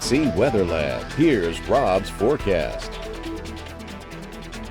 KC Weather Lab. Here's Rob's forecast.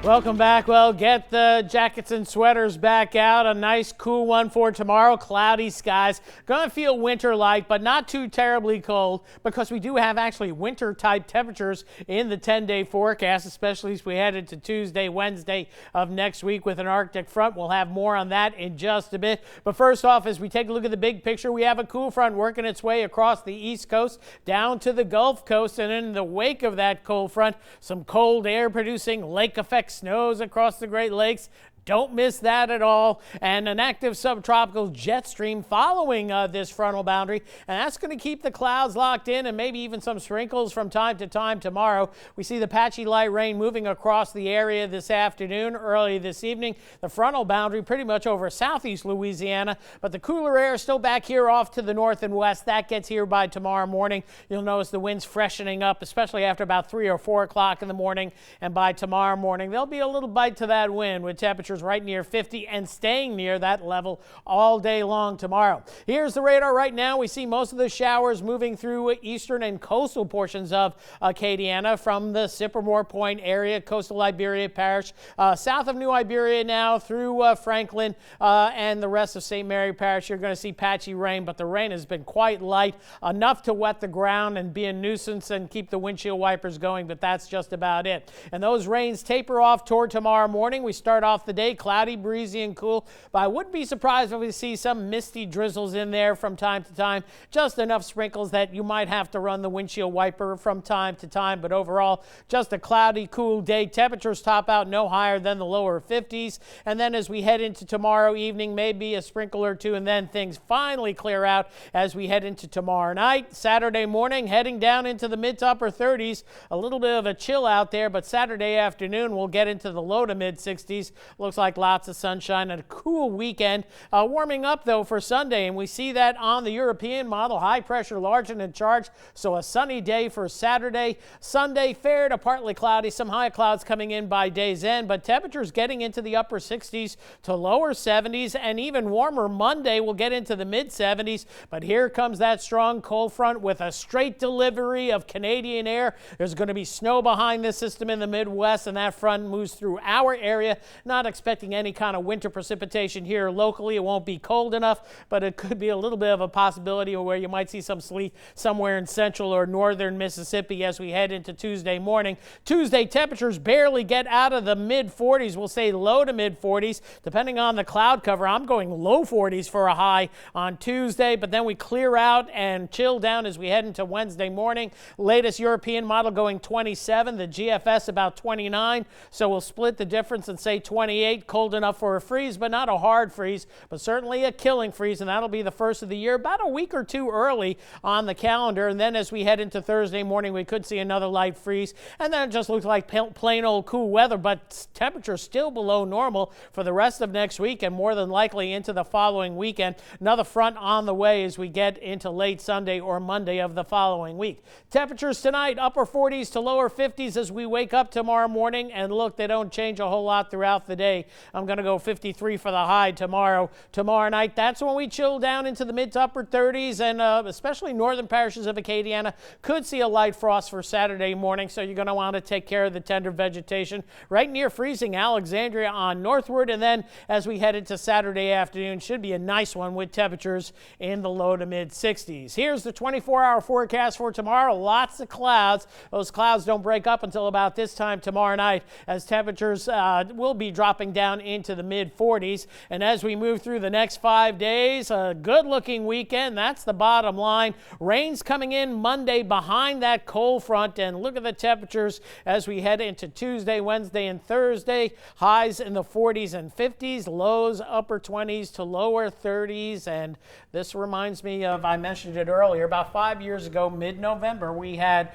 Welcome back. Well, get the jackets and sweaters back out. A nice cool one for tomorrow. Cloudy skies. Going to feel winter-like, but not too terribly cold because we do have actually winter-type temperatures in the 10-day forecast, especially as we head into Tuesday, Wednesday of next week with an Arctic front. We'll have more on that in just a bit. But first off, as we take a look at the big picture, we have a cool front working its way across the East Coast down to the Gulf Coast. And in the wake of that cold front, some cold air producing lake effect snows across the Great Lakes. Don't miss that at all. And an active subtropical jet stream following this frontal boundary. And that's going to keep the clouds locked in and maybe even some sprinkles from time to time tomorrow. We see the patchy light rain moving across the area this afternoon, early this evening. The frontal boundary pretty much over southeast Louisiana. But the cooler air is still back here off to the north and west. That gets here by tomorrow morning. You'll notice the winds freshening up, especially after about 3 or 4 o'clock in the morning. And by tomorrow morning, there'll be a little bite to that wind with temperatures right near 50 and staying near that level all day long tomorrow. Here's the radar right now. We see most of the showers moving through eastern and coastal portions of Acadiana from the Sippermore Point area, coastal Iberia Parish, south of New Iberia now through Franklin and the rest of St. Mary Parish. You're going to see patchy rain, but the rain has been quite light, enough to wet the ground and be a nuisance and keep the windshield wipers going, but that's just about it. And those rains taper off toward tomorrow morning. We start off the day cloudy, breezy, and cool, but I wouldn't be surprised if we see some misty drizzles in there from time to time, just enough sprinkles that you might have to run the windshield wiper from time to time, but overall, just a cloudy, cool day. Temperatures top out no higher than the lower 50s, and then as we head into tomorrow evening, maybe a sprinkle or two, and then things finally clear out as we head into tomorrow night. Saturday morning, heading down into the mid to upper 30s, a little bit of a chill out there, but Saturday afternoon, we'll get into the low to mid 60s. Looks like lots of sunshine and a cool weekend. Warming up, though, for Sunday, and we see that on the European model. High pressure large and in charge, so a sunny day for Saturday. Sunday, fair to partly cloudy. Some high clouds coming in by day's end, but temperatures getting into the upper 60s to lower 70s, and even warmer Monday. We'll get into the mid 70s, but here comes that strong cold front with a straight delivery of Canadian air. There's going to be snow behind this system in the Midwest, and that front moves through our area. Not expecting any kind of winter precipitation here locally. It won't be cold enough, but it could be a little bit of a possibility where you might see some sleet somewhere in central or northern Mississippi as we head into Tuesday morning. Tuesday, temperatures barely get out of the mid 40s. We'll say low to mid 40s, depending on the cloud cover. I'm going low 40s for a high on Tuesday, but then we clear out and chill down as we head into Wednesday morning. Latest European model going 27, the GFS about 29, so we'll split the difference and say 28. Cold enough for a freeze, but not a hard freeze, but certainly a killing freeze, and that'll be the first of the year, about a week or two early on the calendar. And then as we head into Thursday morning, we could see another light freeze, and then it just looks like plain old cool weather, but temperatures still below normal for the rest of next week and more than likely into the following weekend. Another front on the way as we get into late Sunday or Monday of the following week. Temperatures tonight, upper 40s to lower 50s as we wake up tomorrow morning, and look, they don't change a whole lot throughout the day. I'm going to go 53 for the high tomorrow. Tomorrow night, that's when we chill down into the mid to upper 30s, and especially northern parishes of Acadiana could see a light frost for Saturday morning, so you're going to want to take care of the tender vegetation. Right near freezing Alexandria on northward, and then as we head into Saturday afternoon, should be a nice one with temperatures in the low to mid 60s. Here's the 24-hour forecast for tomorrow. Lots of clouds. Those clouds don't break up until about this time tomorrow night, as temperatures will be dropping down into the mid 40s. And as we move through the next 5 days, a good looking weekend. That's the bottom line. Rain's coming in Monday behind that cold front, and look at the temperatures as we head into Tuesday, Wednesday, and Thursday. Highs in the 40s and 50s, lows upper 20s to lower 30s. And this reminds me of, I mentioned it earlier, about 5 years ago, mid-November, we had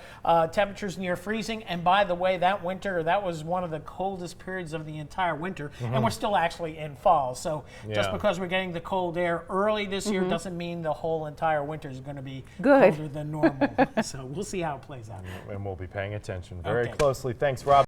temperatures near freezing. And by the way, that winter, that was one of the coldest periods of the entire winter. And we're still actually in fall. So just because we're getting the cold air early this year doesn't mean the whole entire winter is going to be colder than normal. So we'll see how it plays out. And we'll be paying attention very closely. Thanks, Rob.